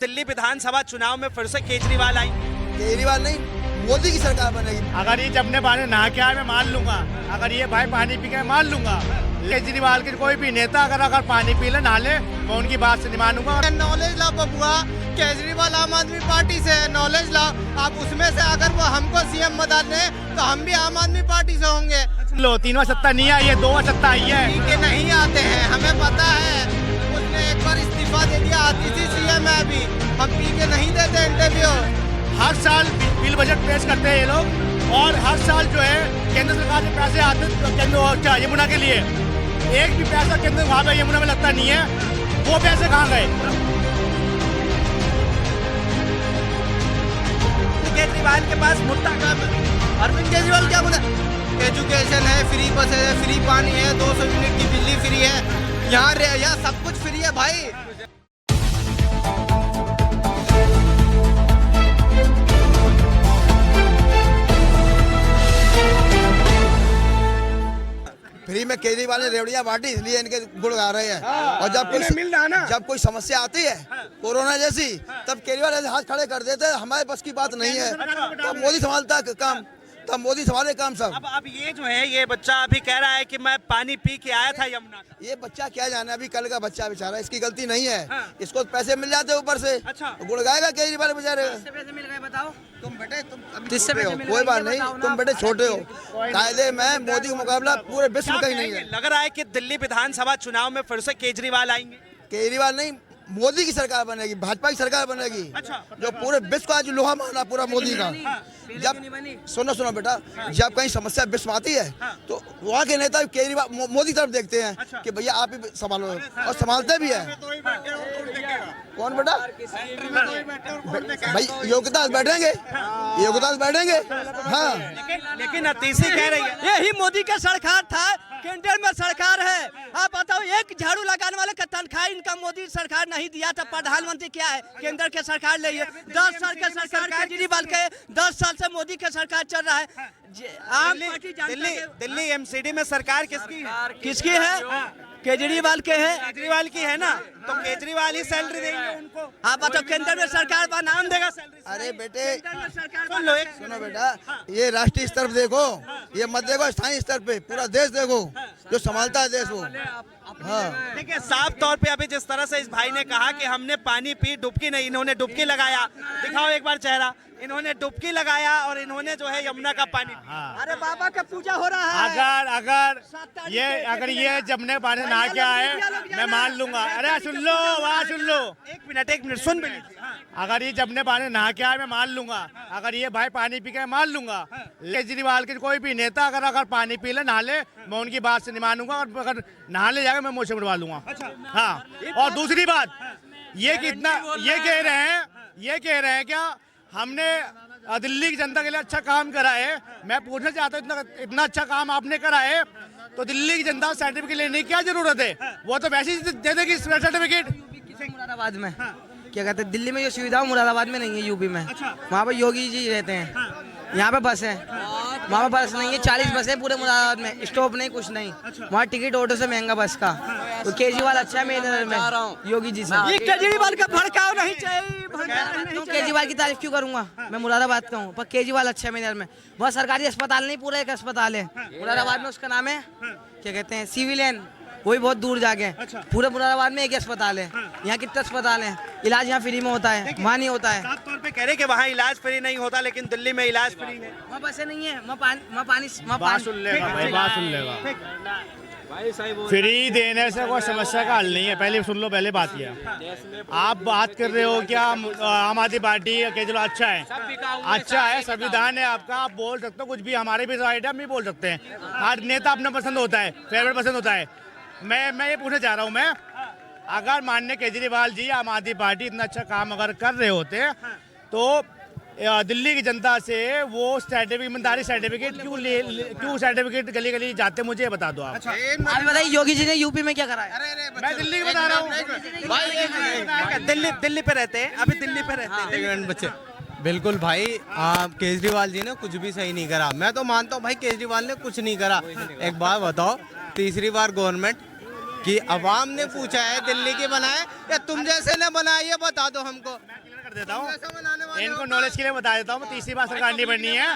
दिल्ली विधानसभा चुनाव में फिर से केजरीवाल आई। केजरीवाल नहीं, मोदी की सरकार बनेगी। अगर ये जमने पानी नहा के आए मैं मान लूंगा, अगर ये भाई पानी पी के मान लूंगा। केजरीवाल के कोई भी नेता अगर पानी पी ले नहा ले, मैं उनकी बात से नहीं मानूंगा। नॉलेज ला बबुआ, केजरीवाल आम आदमी पार्टी से है, नॉलेज ला। आप उसमें से अगर वो हमको सीएम बना दे तो हम भी आम आदमी पार्टी से होंगे। लो, तीनों सत्ता नहीं आई है, दो सत्ता आई है। के नहीं आते हैं, हमें पता है। उसने एक बार इस्तीफा दे दिया, आती थी सीएम है अभी। हम पी के नहीं देते इंटरव्यू। हर साल बिल बजट पेश करते हैं ये लोग, और हर साल जो है केंद्र सरकार के पैसे आते हैं केंद्र यमुना के लिए। एक भी पैसा केंद्र वहाँ पे यमुना में लगता नहीं है, वो पैसे कहाँ गए? केजरीवाल के पास मुद्दा कम है। अरविंद केजरीवाल क्या बोला? एजुकेशन है, फ्री बस है, फ्री पानी है, 200 यूनिट की बिजली फ्री है, यहाँ सब कुछ फ्री है भाई। फ्री में केजरीवाल ने रेवड़ियां बांटी, इसलिए इनके गुण गा रहे हैं। और जब कोई समस्या आती है कोरोना जैसी, तब केजरीवाल ऐसे हाथ खड़े कर देते हैं, हमारे बस की बात नहीं है। तब मोदी संभालता है काम, तब मोदी संभाले काम सब। अब ये जो है, ये बच्चा अभी कह रहा है कि मैं पानी पी के आया था यमुना का। ये बच्चा क्या जाने, अभी कल का बच्चा बेचारा, इसकी गलती नहीं है। इसको पैसे मिल जाते ऊपर से। अच्छा। गुड़ गाएगा केजरीवाल बेचारे। पैसे मिल गए बताओ? तुम बेटे कोई बात नहीं, तुम बेटे छोटे हो। कायदे में मोदी का मुकाबला पूरे विश्व का ही नहीं है। लग रहा है कि दिल्ली विधानसभा चुनाव में फिर से केजरीवाल आएंगे। केजरीवाल नहीं, मोदी की सरकार बनेगी, भाजपा की सरकार बनेगी। अच्छा। जो पूरे विश्व का जो लोहा माना पूरा मोदी का। जब सुनो बेटा, जब कहीं समस्या विश्व में आती है तो वहाँ के नेता केजरीवाल मोदी तरफ देखते हैं कि भैया आप ही संभालो, और संभालते भी है। कौन बेटा? भाई योग्यता से बैठेंगे, योग्यता से बैठेंगे। हाँ, लेकिन अतीसी कह रही है यही मोदी का सरकार था, केंद्र में सरकार है। आप बताओ, एक झाड़ू लगाने वाले का तनख्वाह इनका मोदी सरकार नहीं दिया था। प्रधानमंत्री क्या है? केंद्र के सरकार ले 10 साल के सरकार केजरीवाल के, 10 साल से मोदी के सरकार चल रहा है। दिल्ली एमसीडी में सरकार किसकी है? केजरीवाल के है। केजरीवाल की है ना, तो केजरीवाल ही सैलरी देंगे उनको। आप बताओ, केंद्र में सरकार का नाम देगा सैलरी? अरे बेटे सुनो बेटा, ये राष्ट्रीय स्तर पे देखो, ये मत देखो स्थानीय स्तर पे, पूरा देश देखो जो संभालता है देश वो। हाँ, देखिए, साफ तौर पे अभी जिस तरह से इस भाई ने कहा कि हमने पानी पी, डुबकी नहीं, इन्होंने डुबकी लगाया। दिखाओ एक बार चेहरा। इन्होंने डुबकी लगाया और इन्होंने जो है यमुना का पानी। अरे बाबा का पूजा हो रहा है। अगर ये जमने पानी नहा के आए मैं मान लूंगा। अरे सुन लो, वहाँ सुन लो, एक मिनट सुन भी लीजिए। अगर ये जमने पानी नहा के आए मैं मान लूंगा, अगर ये भाई पानी पी के मान लूंगा। केजरीवाल के कोई भी नेता अगर पानी पी ले नहा ले, मैं उनकी बात से नहीं मानूंगा। और अगर नहा ले जाएगा मैं मुँह से उड़वा लूंगा। हाँ, और दूसरी बात ये कह रहे हैं क्या हमने दिल्ली की जनता के लिए अच्छा काम करा है? मैं पूछना चाहता हूँ, इतना अच्छा काम आपने करा है तो दिल्ली की जनता सर्टिफिकेट लेने की क्या जरूरत है? वो तो वैसे ही दे देगी सर्टिफिकेट। मुरादाबाद में क्या कहते हैं, दिल्ली में जो सुविधा मुरादाबाद में नहीं है, यूपी में। वहाँ पर योगी जी रहते हैं। यहाँ पे बस है, वहाँ पे बस नहीं है। 40 बस है पूरे मुरादाबाद में, स्टॉप नहीं, कुछ नहीं। वहाँ टिकट ऑटो से महंगा बस का। तो केजरीवाल अच्छा है मेरे नजर में, योगी जी से। ये केजरीवाल का भड़काव नहीं चाहिए। केजरीवाल की तारीफ क्यों करूंगा? मैं मुरादाबाद का हूँ, पर केजरीवाल अच्छा है मेरे नजर में। वहाँ सरकारी अस्पताल नहीं, पूरा एक अस्पताल है मुरादाबाद में, उसका नाम है क्या कहते हैं, सिविलियन। वो भी बहुत दूर जाके। पूरे मुरादाबाद में एक अस्पताल है। यहाँ कितने अस्पताल हैं? इलाज यहाँ फ्री में होता है, वहाँ नहीं होता है। साफ तौर पे कह रहे कि वहाँ इलाज फ्री नहीं होता, लेकिन दिल्ली में इलाज फ्री है। वहाँ बसें नहीं है, वहाँ पानी सुन लेगा। फ्री देने से कोई समस्या का हल नहीं है। पहले सुन लो, पहले बात किया। आप बात कर रहे हो क्या आम आदमी पार्टी केजरीवाल अच्छा है? अच्छा है, संविधान है आपका, आप बोल सकते हो कुछ भी। हमारे भी राइट है, हम भी बोल सकते हैं। हर नेता अपना पसंद होता है, फेवरेट पसंद होता है। मैं ये पूछना चाह रहा हूँ, मैं अगर माननीय केजरीवाल जी आम आदमी पार्टी इतना अच्छा काम अगर कर रहे होते तो दिल्ली की जनता से वो ईमानदारी सर्टिफिकेट क्यों सर्टिफिकेट गली गली जाते, मुझे बता दो आप। आप बताइए, योगी जी ने यूपी में क्या करा है? मैं दिल्ली की बता रहा हूँ। दिल्ली पे रहते हैं, अभी दिल्ली पे रहते हैं बच्चे। बिल्कुल भाई, केजरीवाल जी ने कुछ भी सही नहीं करा। मैं तो मानता हूँ भाई केजरीवाल ने कुछ नहीं करा। एक बात बताओ, तीसरी बार गवर्नमेंट कि अवाम ने पूछा है दिल्ली की बनाए या तुम जैसे ने बनाई है, बता दो हमको। कर देता हूँ, कैसे बनाने वाले इनको हो? नॉलेज के लिए बता देता हूँ। तीसरी बार सरकार नहीं बननी है,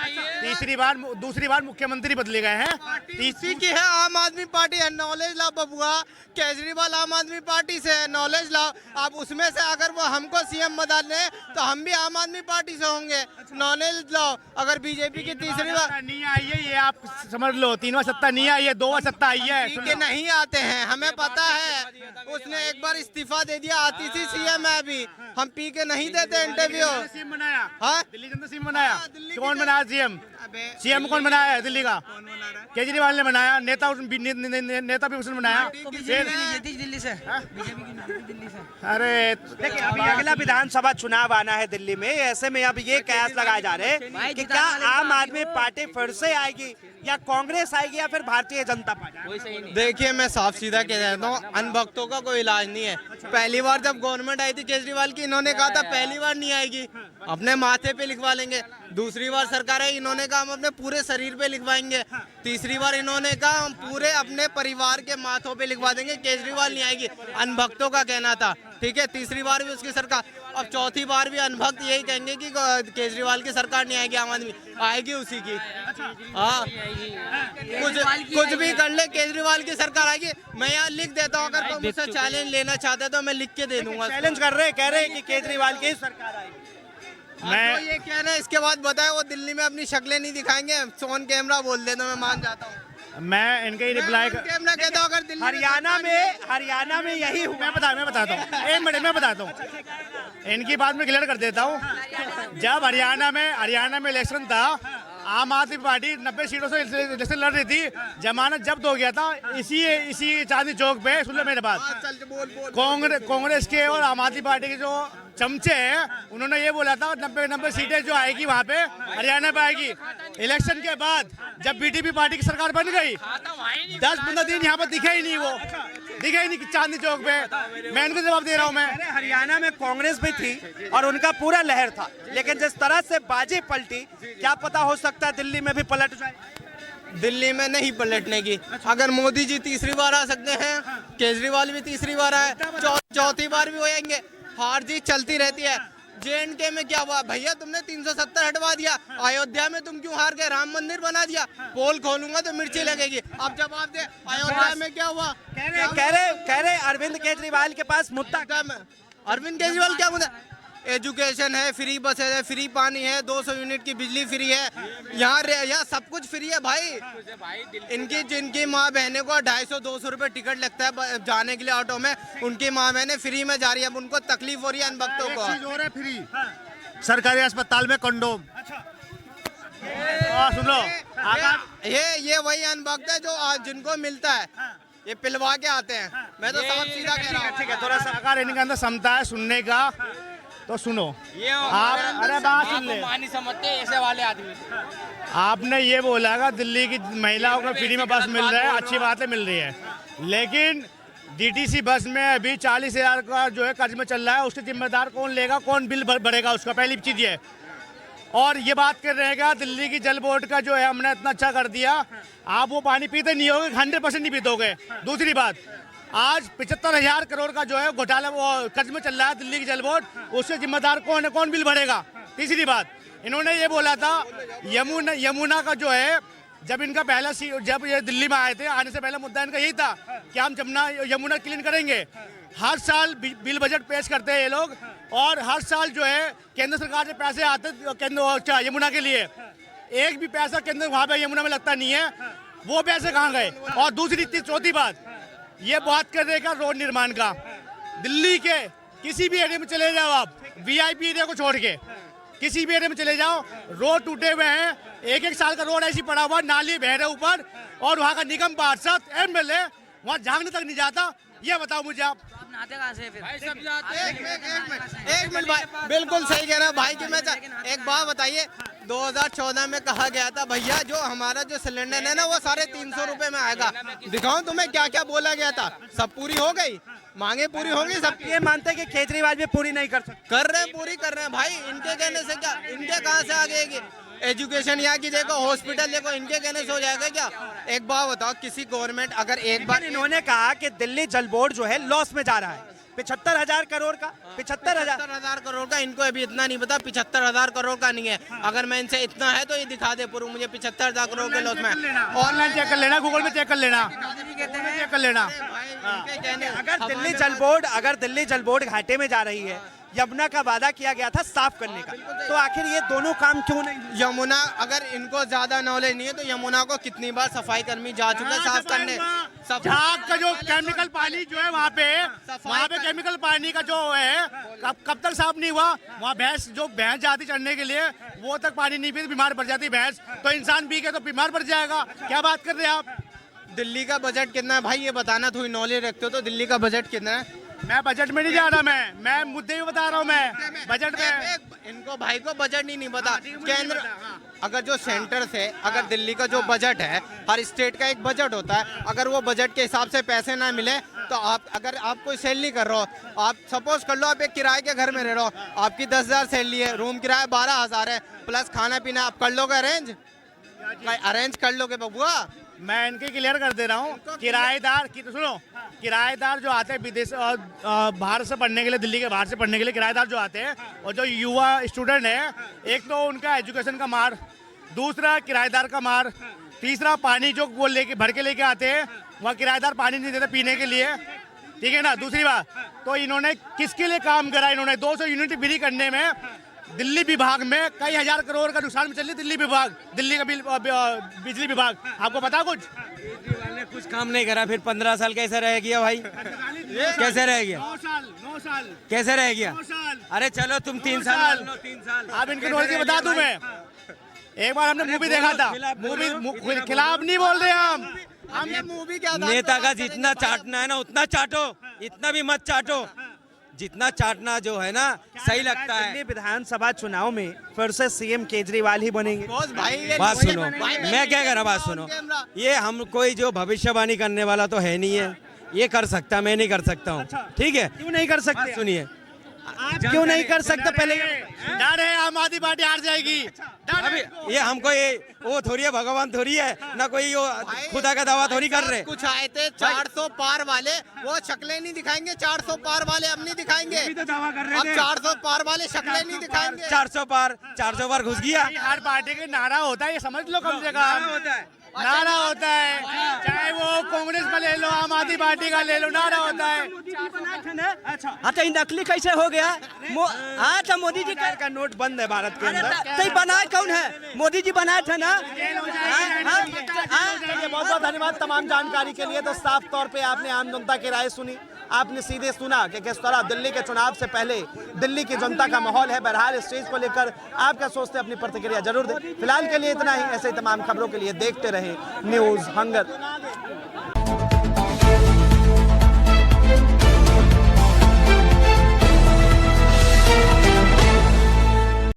दूसरी बार मुख्यमंत्री बदले गए हैं। तीसरी की है आम आदमी पार्टी है, नॉलेज लाओ बबुआ। केजरीवाल आम आदमी पार्टी से है, नॉलेज लाओ। अब उसमें से अगर वो हमको सीएम बना ले तो हम भी आम आदमी पार्टी से होंगे। नॉलेज लाओ। अगर बीजेपी की तीसरी बार नहीं आई है, ये आप समझ लो। 3 बार सत्ता नहीं आई है, 2 बार सत्ता आई है। पी के नहीं आते हैं, हमें पता है। उसने एक बार इस्तीफा दे दिया, आती थी सीएम है अभी। हम पी के नहीं देते इंटरव्यू। सीएम बनाया, हाँ? दिल्ली जनता सीएम बनाया। दिल्ली कौन बनाया सीएम? सीएम कौन बनाया है दिल्ली का? केजरीवाल ने बनाया। नेता भी उसने बनाया। दिल्ली से दिल्ली से। अरे देखिए अभी अगला विधानसभा चुनाव आना है दिल्ली में, ऐसे में अब ये कयास लगाए जा रहे हैं कि क्या आम आदमी पार्टी फिर से आएगी या कांग्रेस आएगी या फिर भारतीय जनता पार्टी? देखिए मैं साफ सीधा कह देता हूँ, अनभक्तों का कोई इलाज नहीं है। पहली बार जब गवर्नमेंट आई थी केजरीवाल की, इन्होंने कहा था पहली बार नहीं आएगी, अपने माथे पे लिखवा लेंगे। दूसरी बार सरकार है, इन्होंने कहा हम अपने पूरे शरीर पे लिखवाएंगे। तीसरी बार इन्होंने कहा हम पूरे अपने परिवार के माथों पे लिखवा देंगे, केजरीवाल नहीं आएगी। अनभक्तों का कहना था, ठीक है। तीसरी बार भी उसकी सरकार, अब चौथी बार भी अनभक्त यही कहेंगे कि केजरीवाल की सरकार नहीं आएगी, आम आदमी आएगी उसी की। हाँ, कुछ भी कर ले, केजरीवाल की सरकार आएगी। मैं यहाँ लिख देता हूँ, अगर तुम मुझसे चैलेंज लेना चाहते तो मैं लिख के दे दूंगा। चैलेंज कर रहे हैं, कह रहे हैं कि केजरीवाल की सरकार आएगी। मैं ये कह रहे हैं, इसके बाद बताए वो दिल्ली में अपनी शक्लें नहीं दिखाएंगे, सोन कैमरा बोल दे तो मैं मान जाता हूँ। मैं इनके ही रिप्लाई कैमरा कहता हूँ, अगर दिल्ली हरियाणा में यही हुआ। मैं बताता हूँ, 1 मिनट में बताता हूँ। इनकी बात मैं क्लियर कर देता हूँ। जब हरियाणा में इलेक्शन था, आम आदमी पार्टी 90 सीटों से इलेक्शन लड़ रही थी। जमानत जब्त हो गया था इसी चांदनी चौक पे। सुन लो मेरे बात। कांग्रेस के और आम आदमी पार्टी के जो चमचे हैं, उन्होंने ये बोला था 90 सीटें जो आएगी वहाँ पे हरियाणा पे आएगी। इलेक्शन के बाद जब बीटीपी पार्टी की सरकार बन गई, 10-15 दिन यहाँ पर दिखे ही नहीं, वो दिखे ही नहीं चांदनी चौक पे। मैं इनको जवाब दे रहा हूँ। मैं हरियाणा में कांग्रेस भी थी और उनका पूरा लहर था, लेकिन जिस तरह से बाजी पलटी, क्या पता हो सकता है दिल्ली में भी पलट जाए। दिल्ली में नहीं पलटने की। अगर मोदी जी तीसरी बार आ सकते हैं, केजरीवाल भी तीसरी बार आए, चौथी बार भी हो जाएंगे। हार जीत चलती रहती है। J&K में क्या हुआ भैया, तुमने 370 हटवा दिया। अयोध्या में तुम क्यों हार गए? राम मंदिर बना दिया। पोल खोलूंगा तो मिर्ची लगेगी। अब जवाब दे, अयोध्या में क्या हुआ? कह रहे अरविंद केजरीवाल के पास मुद्दा क्या में? अरविंद केजरीवाल क्या मुद्दा? एजुकेशन है, फ्री बसेस है, फ्री पानी है, 200 यूनिट की बिजली फ्री है। यहाँ सब कुछ फ्री है भाई। जिनकी माँ बहने को 250-200 रुपए टिकट लगता है जाने के लिए ऑटो में, उनकी माँ बहने फ्री में जा रही है। अब उनको तकलीफ हो रही है अनभक्तों को। फ्री सरकारी अस्पताल में कंडोम। सुन लो, ये वही अनभक्त है जो जिनको मिलता है, ये पिलवा के आते हैं। मैं तो साफ सीधा कह रहा हूँ। ठीक है, थोड़ा सा अगर इनके अंदर क्षमता है सुनने का तो सुनो। आप अरे बात सुन ले, नहीं समझते ऐसे वाले आदमी। आपने ये बोला कि दिल्ली की महिलाओं को फ्री में बस मिल रहा है, अच्छी बात है मिल रही है, लेकिन डीटीसी बस में अभी 40,000 का जो है कर्ज में चल रहा है। उसके जिम्मेदार कौन लेगा? कौन बिल भरेगा उसका? पहली चीज ये। और ये बात कर रहेगा दिल्ली की जल बोर्ड का जो है हमने इतना अच्छा कर दिया, आप वो पानी पीते नहीं होगे, 100% नहीं पीतोगे। दूसरी बात, आज 75,000 करोड़ का जो है घोटाला वो कर्ज में चल रहा है दिल्ली की जल बोर्ड, उससे जिम्मेदार कौन है? कौन बिल भरेगा? तीसरी बात, इन्होंने ये बोला था यमुना का जो है, जब इनका पहला जब ये दिल्ली में आए थे, आने से पहले मुद्दा इनका यही था कि हम यमुना क्लीन करेंगे। हर साल बिल बजट पेश करते हैं ये लोग, और हर साल जो है केंद्र सरकार से पैसे आते केंद्र यमुना के लिए। एक भी पैसा केंद्र वहाँ पे यमुना में लगता नहीं है, वो पैसे कहाँ गए? और दूसरी चौथी बात, ये बात कर रहे का रोड निर्माण का। दिल्ली के किसी भी एरिया में चले जाओ आप, VIP एरिया को छोड़ के किसी भी एरिया में चले जाओ, रोड टूटे हुए हैं। 1-1 साल का रोड ऐसी पड़ा हुआ, नाली बह रहे ऊपर, और वहाँ का निगम पार्षद MLA वहाँ झांकने तक नहीं जाता। ये बताओ मुझे आप नहाते कहाँ से फिर? एक मिनट भाई, बिल्कुल सही कह रहा है भाई की। मैं एक बात बताइए, 2014 में कहा गया था भैया जो हमारा जो सिलेंडर है ना वो 350 रुपए में आएगा। दिखाऊं तुम्हें क्या क्या बोला गया था? सब पूरी हो गई, मांगे पूरी होंगी सब। ये मानते हैं कि केजरीवाल भी पूरी नहीं कर सकते। कर रहे हैं, पूरी कर रहे हैं भाई। इनके कहने से क्या, इनके कहाँ से आ गएगी? एजुकेशन यहाँ की देखो, हॉस्पिटल देखो, इनके कहने से हो जाएगा क्या? एक बात बताओ, किसी गवर्नमेंट अगर एक बार इन्होंने कहा कि दिल्ली जल बोर्ड जो है लॉस में जा रहा है 75,000 करोड़ का, 75,000 करोड़ का, इनको अभी इतना नहीं पता 75,000 करोड़ का नहीं है। अगर मैं इनसे इतना है तो ये दिखा दे पूरा मुझे 75,000 करोड़ के लॉस में। ऑनलाइन चेक कर लेना, गूगल में चेक कर लेना, चेक कर लेना। अगर दिल्ली जल बोर्ड घाटे में जा रही है, यमुना का वादा किया गया था साफ करने का, तो आखिर ये दोनों काम क्यों नहीं? यमुना, अगर इनको ज्यादा नॉलेज नहीं है तो यमुना को कितनी बार सफाई कर्मी जा चुके हैं साफ करने। झाग का जो केमिकल पानी जो है वहाँ पे केमिकल पानी का जो है कब तक साफ नहीं हुआ? वहाँ भैंस जाती चढ़ने के लिए, वो तक पानी नहीं पी, बीमार पड़ जाती भैंस, तो इंसान पी के तो बीमार पड़ जाएगा। क्या बात कर रहे हैं आप? दिल्ली का बजट कितना है भाई, ये बताना, थोड़ी नॉलेज रखते हो तो दिल्ली का बजट कितना है? मैं बजट में नहीं जा रहा, मैं मुद्दे भी बता रहा हूँ। मैं बजट में, इनको भाई को बजट नहीं पता। केंद्र, अगर जो सेंटर से अगर दिल्ली का जो बजट है, हर स्टेट का एक बजट होता है, अगर वो बजट के हिसाब से पैसे ना मिले तो अगर आप कोई सैलरी कर रहे हो, आप सपोज कर लो आप एक किराए के घर में रह रहे हो, आपकी 10,000 सैलरी है, रूम किराया 12,000 है, प्लस खाना पीना आप कर लोगे अरेंज कर लोगे बबुआ? मैं इनके क्लियर कर दे रहा हूँ। किराएदार जो आते हैं विदेश और बाहर से पढ़ने के लिए, दिल्ली के बाहर से पढ़ने के लिए किराएदार जो आते हैं, और जो युवा स्टूडेंट है, एक तो उनका एजुकेशन का मार, दूसरा किराएदार का मार, तीसरा पानी जो वो भर के लेके आते हैं, वहाँ किराएदार पानी नहीं देते पीने के लिए, ठीक है ना। दूसरी बात, तो इन्होंने किसके लिए काम करा? इन्होंने 200 यूनिट फ्री करने में दिल्ली विभाग में कई हजार करोड़ का नुकसान में चल रही दिल्ली का बिजली विभाग। आपको पता कुछ? केजरीवाल ने कुछ काम नहीं करा, फिर 15 साल कैसे रह गया भाई? कैसे रह गया? 9 साल कैसे रह गया? 9 साल। अरे चलो तुम 3 साल, 3 साल। आप इनके नॉलेज की बता दूं मैं। एक बार हमने मूवी देखा था, मूवी खिलाफ नहीं बोल रहे हमने मूवी क्या था? नेता का जितना चाटना है ना उतना चाटो, इतना भी मत चाटो, जितना चाटना जो है ना सही लगता है। दिल्ली विधानसभा चुनाव में फिर से सीएम केजरीवाल ही बनेंगे। बात सुनो, मैं क्या कह रहा, बात सुनो, ये हम कोई जो भविष्यवाणी करने वाला तो है नहीं है, ये कर सकता, मैं नहीं कर सकता हूँ, ठीक है? क्यों नहीं कर सकते? सुनिए, आप क्यों नहीं कर सकते? पहले डर है आम आदमी पार्टी हार जाएगी। अभी ये हमको ये वो थोड़ी है, भगवान थोड़ी है ना, कोई वो खुदा का दावा थोड़ी कर रहे। कुछ आए थे 400 पार वाले, वो शक्लें नहीं दिखाएंगे। 400 पार वाले अब नहीं दिखाएंगे, अब 400 पार वाले शक्लें नहीं दिखाएंगे। 400 पार घुस गया। हर पार्टी का नारा होता है, ये समझ लो, कम से कम नारा होता है, चाहे वो कांग्रेस का ले लो, आम आदमी पार्टी का ले लो, नारा होता है। हाँ तो नकली कैसे हो गया? हाँ तो मोदी जी का नोट बंद है भारत के अंदर। तो बनाए कौन है? मोदी जी बनाए थे ना। बहुत बहुत धन्यवाद तमाम जानकारी के लिए। तो साफ तौर पे आपने आम जनता की राय सुनी, आपने सीधे सुना कि किस तरह दिल्ली के चुनाव से पहले दिल्ली की जनता का माहौल है। बहरहाल इस चीज को लेकर आप क्या सोचते हैं, अपनी प्रतिक्रिया जरूर दें। फिलहाल के लिए इतना ही। ऐसे ही तमाम खबरों के लिए देखते रहें न्यूज़ हंगर।